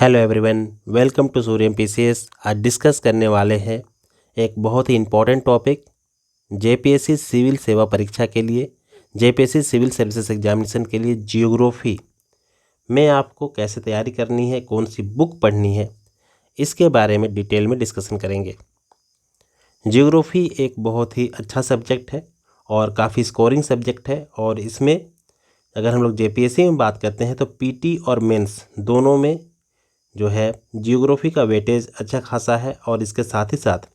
Hello everyone, welcome to सूर्य एमपीसीएस। आज discuss करने वाले हैं एक बहुत ही इम्पोर्टेंट टॉपिक जेपीएससी सिविल सेवा परीक्षा के लिए, जेपीएससी सिविल सर्विसेज एग्जामिनेशन के लिए जियोग्राफी में आपको कैसे तैयारी करनी है, कौन सी बुक पढ़नी है, इसके बारे में डिटेल में डिस्कशन करेंगे। जियोग्राफी एक बहुत ही अच्छा सब्जेक्ट है और काफ़ी स्कोरिंग सब्जेक्ट है और इसमें अगर हम लोग जेपीएससी में बात करते हैं तो पीटी और मेंस दोनों में जो है जियोग्राफी का वेटेज अच्छा खासा है और इसके साथ ही साथ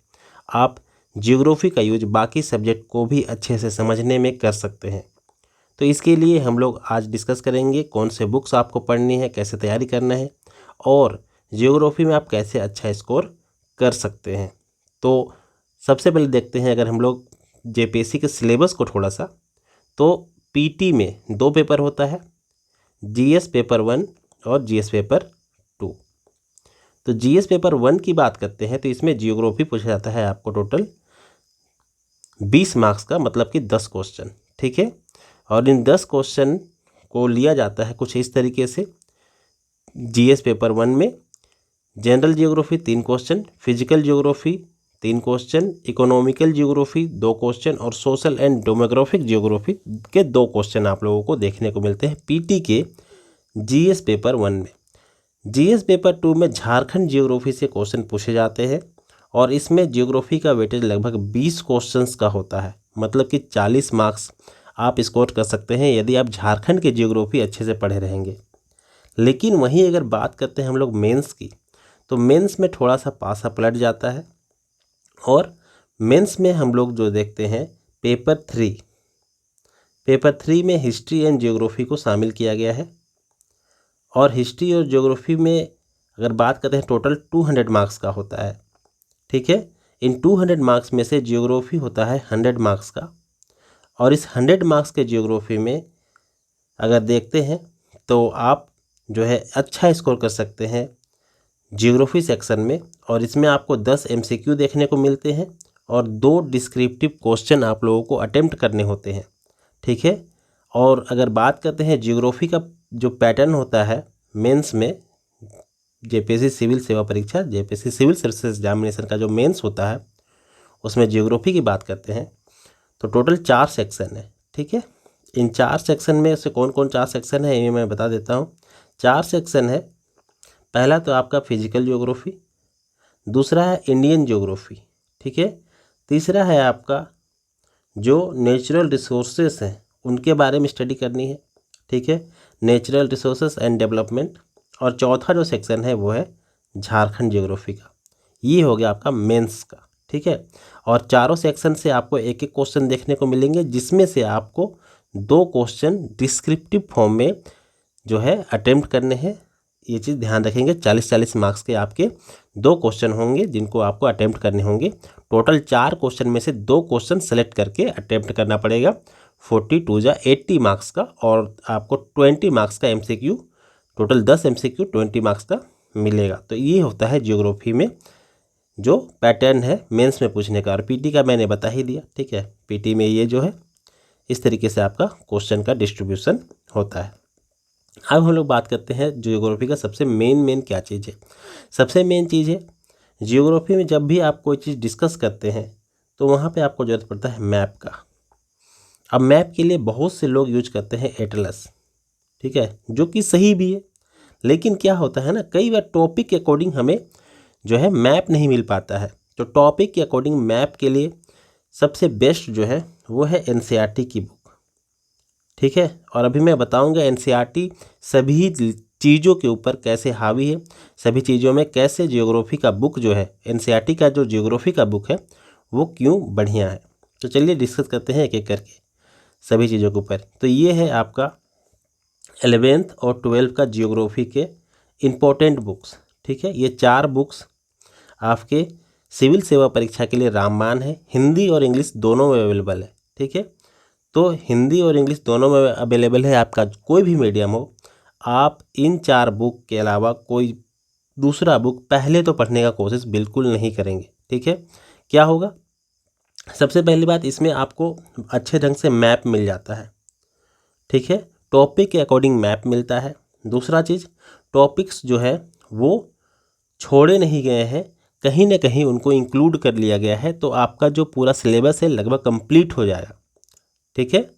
आप जियोग्राफी का यूज बाकी सब्जेक्ट को भी अच्छे से समझने में कर सकते हैं। तो इसके लिए हम लोग आज डिस्कस करेंगे कौन से बुक्स आपको पढ़नी है, कैसे तैयारी करना है और जियोग्राफी में आप कैसे अच्छा स्कोर कर सकते हैं। तो सबसे पहले देखते हैं अगर हम लोग जेपीएससी के सिलेबस को थोड़ा सा, तो पीटी में 2 पेपर होता है, जीएस पेपर 1 और जीएस पेपर 2। तो जीएस पेपर 1 की बात करते हैं तो इसमें जियोग्राफी पूछा जाता है आपको टोटल 20 मार्क्स का, मतलब कि 10 क्वेश्चन, ठीक है। और इन 10 क्वेश्चन को लिया जाता है कुछ इस तरीके से। जीएस पेपर 1 में general geography 3 question, physical geography 3 question, economical geography 2 question और सोशल एंड डेमोग्राफिक जियोग्राफी के 2 क्वेश्चन आप लोगों को देखने को मिलते हैं पीटी के जीएस पेपर 1 में। जीएस पेपर 2 में झारखंड जियोग्राफी से क्वेश्चन पूछे जाते हैं और इसमें जियोग्राफी का वेटेज लगभग 20 क्वेश्चंस का होता है, मतलब कि 40 मार्क्स आप स्कोर कर सकते हैं यदि आप झारखंड के जियोग्राफी अच्छे से पढ़े रहेंगे। लेकिन वहीं अगर बात करते हैं हम लोग मेंस की, तो मेंस में थोड़ा सा पासा पलट जाता है और मेंस में हम लोग जो देखते हैं पेपर 3 में हिस्ट्री एंड जियोग्राफी को शामिल किया गया है। और हिस्ट्री और ज्योग्राफी में अगर बात करते हैं टोटल 200 मार्क्स का होता है, ठीक है। इन 200 मार्क्स में से जियोग्राफी होता है 100 मार्क्स का और इस 100 मार्क्स के जियोग्राफी में अगर देखते हैं तो आप जो है अच्छा स्कोर कर सकते हैं जियोग्राफी सेक्शन में। और इसमें आपको 10 एमसीक्यू देखने को मिलते हैं और 2 डिस्क्रिप्टिव क्वेश्चन आप लोगों को अटेम्प्ट करने होते हैं, ठीक है। और अगर बात करते हैं जियोग्राफी का जो पैटर्न होता है मेंस में, जेपीएससी सिविल सेवा परीक्षा, जेपीएससी सिविल सर्विसेज एग्जामिनेशन का जो मेंस होता है उसमें जियोग्राफी की बात करते हैं तो टोटल 4 सेक्शन है, ठीक है। इन 4 सेक्शन में से कौन कौन 4 सेक्शन है ये मैं बता देता हूँ। 4 सेक्शन है। पहला तो आपका फिजिकल जियोग्राफी, दूसरा है इंडियन जियोग्राफी, ठीक है। तीसरा है आपका जो नेचुरल रिसोर्सेस हैं उनके बारे में स्टडी करनी है, ठीक है, नेचुरल रिसोर्सेस एंड डेवलपमेंट। और चौथा जो सेक्शन है वो है झारखंड जियोग्राफी का। ये हो गया आपका मेंस का, ठीक है। और चारों सेक्शन से आपको एक एक क्वेश्चन देखने को मिलेंगे जिसमें से आपको 2 क्वेश्चन डिस्क्रिप्टिव फॉर्म में जो है अटेम्प्ट करने हैं। ये चीज़ ध्यान रखेंगे, 40-40 मार्क्स के आपके 2 क्वेश्चन होंगे जिनको आपको अटेम्प्ट करने होंगे। टोटल 4 क्वेश्चन में से 2 क्वेश्चन सेलेक्ट करके अटेम्प्ट करना पड़ेगा। 42 जा 80 मार्क्स का और आपको 20 मार्क्स का एमसीक्यू, टोटल 10 एमसीक्यू 20 मार्क्स का मिलेगा। तो ये होता है जियोग्राफी में जो पैटर्न है मेंस में पूछने का। और पीटी का मैंने बता ही दिया, ठीक है। पीटी में ये जो है इस तरीके से आपका क्वेश्चन का डिस्ट्रीब्यूशन होता है। अब हम लोग बात करते हैं जियोग्राफी का सबसे मेन क्या चीज़ है। सबसे मेन चीज़ है जियोग्राफी में जब भी आप कोई चीज़ डिस्कस करते हैं तो वहाँ पे आपको ज़रूरत पड़ता है मैप का। अब मैप के लिए बहुत से लोग यूज करते हैं एटलस, ठीक है, जो कि सही भी है। लेकिन क्या होता है ना, कई बार टॉपिक के अकॉर्डिंग हमें जो है मैप नहीं मिल पाता है। तो टॉपिक के अकॉर्डिंग मैप के लिए सबसे बेस्ट जो है वो है एनसीईआरटी की बुक, ठीक है। और अभी मैं बताऊंगा एनसीईआरटी सभी चीज़ों के ऊपर कैसे हावी है, सभी चीज़ों में कैसे जियोग्राफी का बुक जो है, एनसीईआरटी का जो जियोग्राफी का बुक है वो क्यों बढ़िया है। तो चलिए डिस्कस करते हैं एक एक करके सभी चीज़ों के ऊपर। तो ये है आपका 11th और 12th का जियोग्राफी के इम्पोर्टेंट बुक्स, ठीक है। ये 4 बुक्स आपके सिविल सेवा परीक्षा के लिए रामबाण है। हिंदी और इंग्लिश दोनों में अवेलेबल है, ठीक है। तो हिंदी और इंग्लिश दोनों में अवेलेबल है, आपका कोई भी मीडियम हो। आप इन 4 बुक के अलावा कोई दूसरा बुक पहले तो पढ़ने का कोशिश बिल्कुल नहीं करेंगे, ठीक है। क्या होगा, सबसे पहली बात इसमें आपको अच्छे ढंग से मैप मिल जाता है, ठीक है, टॉपिक के अकॉर्डिंग मैप मिलता है। दूसरा चीज़, टॉपिक्स जो है वो छोड़े नहीं गए हैं, कहीं ना कहीं उनको इंक्लूड कर लिया गया है। तो आपका जो पूरा सिलेबस है लगभग कंप्लीट हो जाएगा, ठीक है।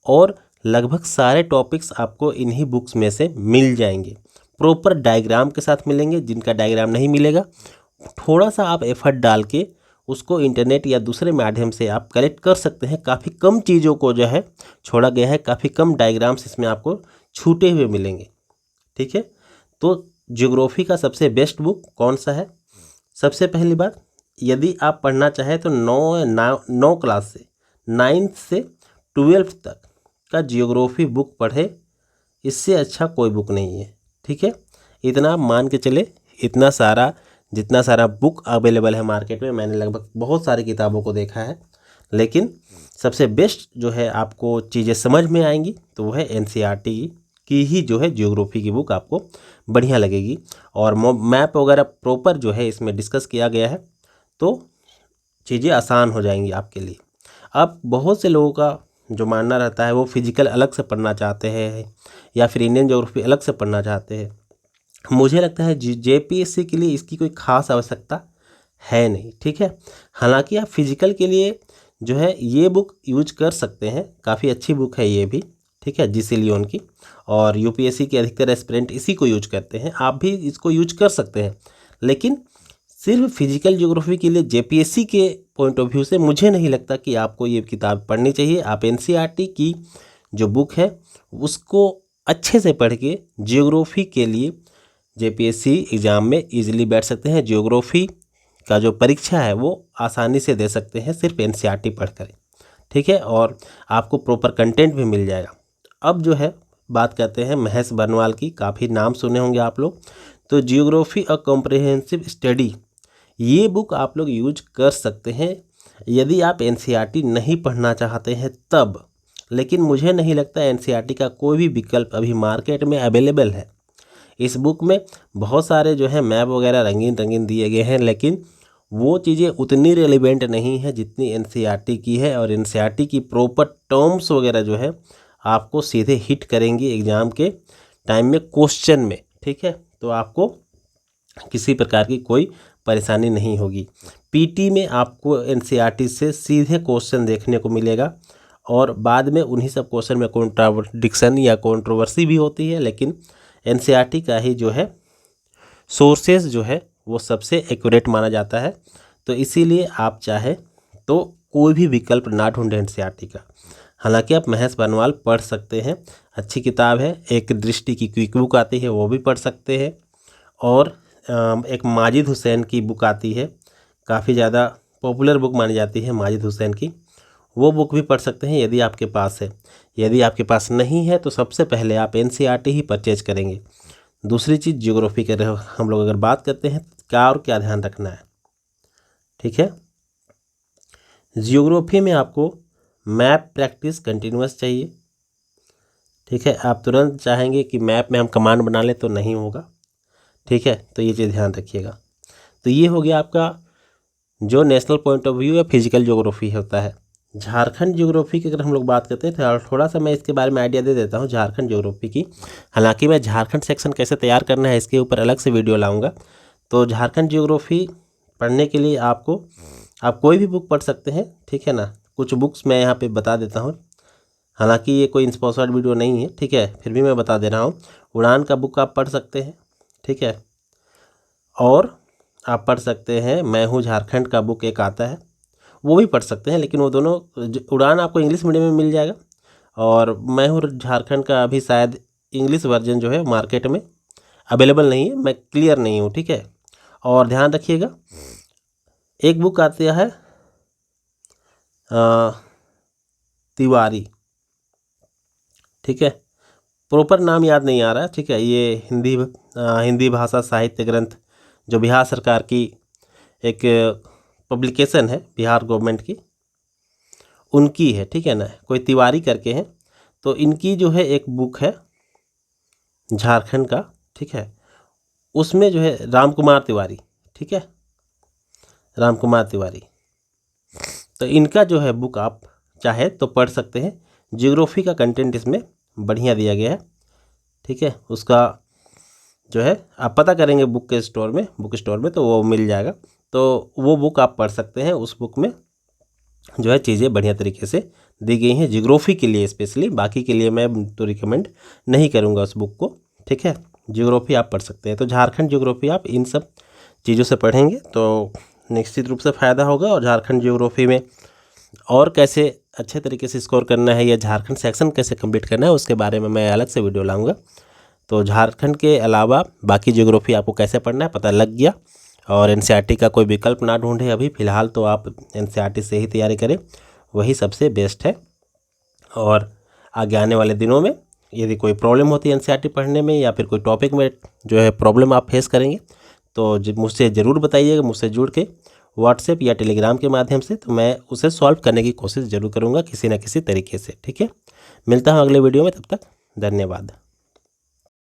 और लगभग सारे टॉपिक्स आपको इन्हीं बुक्स में से मिल जाएंगे, प्रॉपर डायग्राम के साथ मिलेंगे। जिनका डायग्राम नहीं मिलेगा, थोड़ा सा आप एफर्ट डाल के उसको इंटरनेट या दूसरे माध्यम से आप कलेक्ट कर सकते हैं। काफ़ी कम चीज़ों को जो है छोड़ा गया है, काफ़ी कम डायग्राम्स इसमें आपको छूटे हुए मिलेंगे, ठीक है। तो ज्योग्राफी का सबसे बेस्ट बुक कौन सा है? सबसे पहली बात, यदि आप पढ़ना चाहें तो 9 क्लास से 9th से 12th तक का जियोग्राफी बुक पढ़े, इससे अच्छा कोई बुक नहीं है, ठीक है। इतना आप मान के चले, इतना सारा जितना सारा बुक अवेलेबल है मार्केट में, मैंने लगभग बहुत सारी किताबों को देखा है, लेकिन सबसे बेस्ट जो है आपको चीज़ें समझ में आएंगी तो वो है एनसीईआरटी की ही जो है जियोग्राफी की बुक आपको बढ़िया लगेगी। और मैप वगैरह प्रॉपर जो है इसमें डिस्कस किया गया है, तो चीज़ें आसान हो जाएंगी आपके लिए। अब बहुत से लोगों का जो मानना रहता है वो फिजिकल अलग से पढ़ना चाहते हैं या फिर इंडियन ज्योग्राफी अलग से पढ़ना चाहते हैं। मुझे लगता है जेपीएससी के लिए इसकी कोई ख़ास आवश्यकता है नहीं, ठीक है। हालांकि आप फिजिकल के लिए जो है ये बुक यूज कर सकते हैं, काफ़ी अच्छी बुक है ये भी, ठीक है, जीसी लियोन की। और यूपीएससी के अधिकतर एस्पिरेंट इसी को यूज करते हैं, आप भी इसको यूज कर सकते हैं। लेकिन सिर्फ फिजिकल ज्योग्राफी के लिए जेपीएससी के पॉइंट ऑफ व्यू से मुझे नहीं लगता कि आपको ये किताब पढ़नी चाहिए। आप एनसीईआरटी की जो बुक है उसको अच्छे से पढ़ के ज्योग्राफी के लिए जेपीएससी एग्ज़ाम में इजीली बैठ सकते हैं। ज्योग्राफी का जो परीक्षा है वो आसानी से दे सकते हैं सिर्फ एनसीईआरटी पढ़कर, ठीक है। और आपको प्रॉपर कंटेंट भी मिल जाएगा। अब जो है बात करते हैं महेश बर्नवाल की, काफ़ी नाम सुने होंगे आप लोग। तो जियोग्राफी अ कॉम्प्रिहेंसिव स्टडी, ये बुक आप लोग यूज कर सकते हैं यदि आप एनसीईआरटी नहीं पढ़ना चाहते हैं तब। लेकिन मुझे नहीं लगता एनसीईआरटी का कोई भी विकल्प अभी मार्केट में अवेलेबल है। इस बुक में बहुत सारे जो है मैप वगैरह रंगीन रंगीन दिए गए हैं, लेकिन वो चीज़ें उतनी रेलिवेंट नहीं है जितनी एनसीईआरटी की है। और एनसीईआरटी की प्रॉपर टर्म्स वगैरह जो है आपको सीधे हिट करेंगी एग्ज़ाम के टाइम में क्वेश्चन में, ठीक है। तो आपको किसी प्रकार की कोई परेशानी नहीं होगी। पीटी में आपको एनसीईआरटी से सीधे क्वेश्चन देखने को मिलेगा और बाद में उन्हीं सब क्वेश्चन में कॉन्ट्राडिक्शन या कंट्रोवर्सी भी होती है, लेकिन एनसीईआरटी का ही जो है सोर्सेज जो है वो सबसे एक्यूरेट माना जाता है। तो इसीलिए आप चाहे तो कोई भी विकल्प ना ढूंढें एनसीईआरटी का। हालांकि आप महेश बर्नवाल पढ़ सकते हैं, अच्छी किताब है। एक दृष्टि की क्विक बुक आती है वो भी पढ़ सकते हैं, और एक माजिद हुसैन की बुक आती है, काफ़ी ज़्यादा पॉपुलर बुक मानी जाती है माजिद हुसैन की, वो बुक भी पढ़ सकते हैं यदि आपके पास है। यदि आपके पास नहीं है तो सबसे पहले आप एनसीईआरटी ही परचेज करेंगे। दूसरी चीज़ ज्योग्राफी के हम लोग अगर बात करते हैं क्या और क्या ध्यान रखना है, ठीक है। ज्योग्राफी में आपको मैप प्रैक्टिस कंटिन्यूअस चाहिए, ठीक है। आप तुरंत चाहेंगे कि मैप में हम कमांड बना लें तो नहीं होगा, ठीक है। तो ये चीज़ ध्यान रखिएगा। तो ये हो गया आपका जो नेशनल पॉइंट ऑफ व्यू या फिजिकल ज्योग्राफी होता है। झारखंड ज्योग्राफी की अगर हम लोग बात करते हैं तो थोड़ा सा मैं इसके बारे में आइडिया दे देता हूँ झारखंड ज्योग्राफी की। हालांकि मैं झारखंड सेक्शन कैसे तैयार करना है इसके ऊपर अलग से वीडियो लाऊंगा। तो झारखंड ज्योग्राफी पढ़ने के लिए आप कोई भी बुक पढ़ सकते हैं, ठीक है ना। कुछ बुक्स मैं यहाँ पे बता देता हूँ, हालांकि ये कोई स्पॉन्सर्ड वीडियो नहीं है, ठीक है, फिर भी मैं बता दे रहा हूँ। उड़ान का बुक आप पढ़ सकते हैं, ठीक है। और आप पढ़ सकते हैं मैं हूँ झारखंड का बुक एक आता है, वो भी पढ़ सकते हैं। लेकिन वो दोनों, उड़ान आपको इंग्लिश मीडियम में मिल जाएगा और मैं हूँ झारखंड का अभी शायद इंग्लिश वर्जन जो है मार्केट में अवेलेबल नहीं है, मैं क्लियर नहीं हूँ, ठीक है। और ध्यान रखिएगा एक बुक आती है तिवारी, ठीक है, प्रॉपर नाम याद नहीं आ रहा है, ठीक है। ये हिंदी भाषा साहित्य ग्रंथ जो बिहार सरकार की एक पब्लिकेशन है, बिहार गवर्नमेंट की, उनकी है, ठीक है ना, कोई तिवारी करके हैं। तो इनकी जो है एक बुक है झारखंड का, ठीक है, उसमें जो है राम कुमार तिवारी, ठीक है, राम कुमार तिवारी। तो इनका जो है बुक आप चाहे तो पढ़ सकते हैं। ज्योग्राफी का कंटेंट इसमें बढ़िया दिया गया है, ठीक है। उसका जो है आप पता करेंगे बुक स्टोर में तो वो मिल जाएगा। तो वो बुक आप पढ़ सकते हैं। उस बुक में जो है चीज़ें बढ़िया तरीके से दी गई हैं ज्योग्राफी के लिए स्पेशली, बाकी के लिए मैं तो रिकमेंड नहीं करूँगा उस बुक को, ठीक है। ज्योग्राफी आप पढ़ सकते हैं। तो झारखंड ज्योग्राफी आप इन सब चीज़ों से पढ़ेंगे तो निश्चित रूप से फ़ायदा होगा। और झारखंड ज्योग्राफी में और कैसे अच्छे तरीके से स्कोर करना है या झारखंड सेक्शन कैसे कंप्लीट करना है उसके बारे में मैं अलग से वीडियो लाऊंगा। तो झारखंड के अलावा बाकी ज्योग्राफी आपको कैसे पढ़ना है पता लग गया। और एनसीईआरटी का कोई विकल्प ना ढूंढे अभी फ़िलहाल, तो आप एनसीईआरटी से ही तैयारी करें, वही सबसे बेस्ट है। और आगे आने वाले दिनों में यदि कोई प्रॉब्लम होती है एनसीईआरटी पढ़ने में या फिर कोई टॉपिक में जो है प्रॉब्लम आप फेस करेंगे तो मुझसे ज़रूर बताइएगा। मुझसे जुड़ के व्हाट्सएप या टेलीग्राम के माध्यम से, तो मैं उसे सॉल्व करने की कोशिश ज़रूर करूँगा किसी न किसी तरीके से, ठीक है। मिलता हूँ अगले वीडियो में, तब तक धन्यवाद।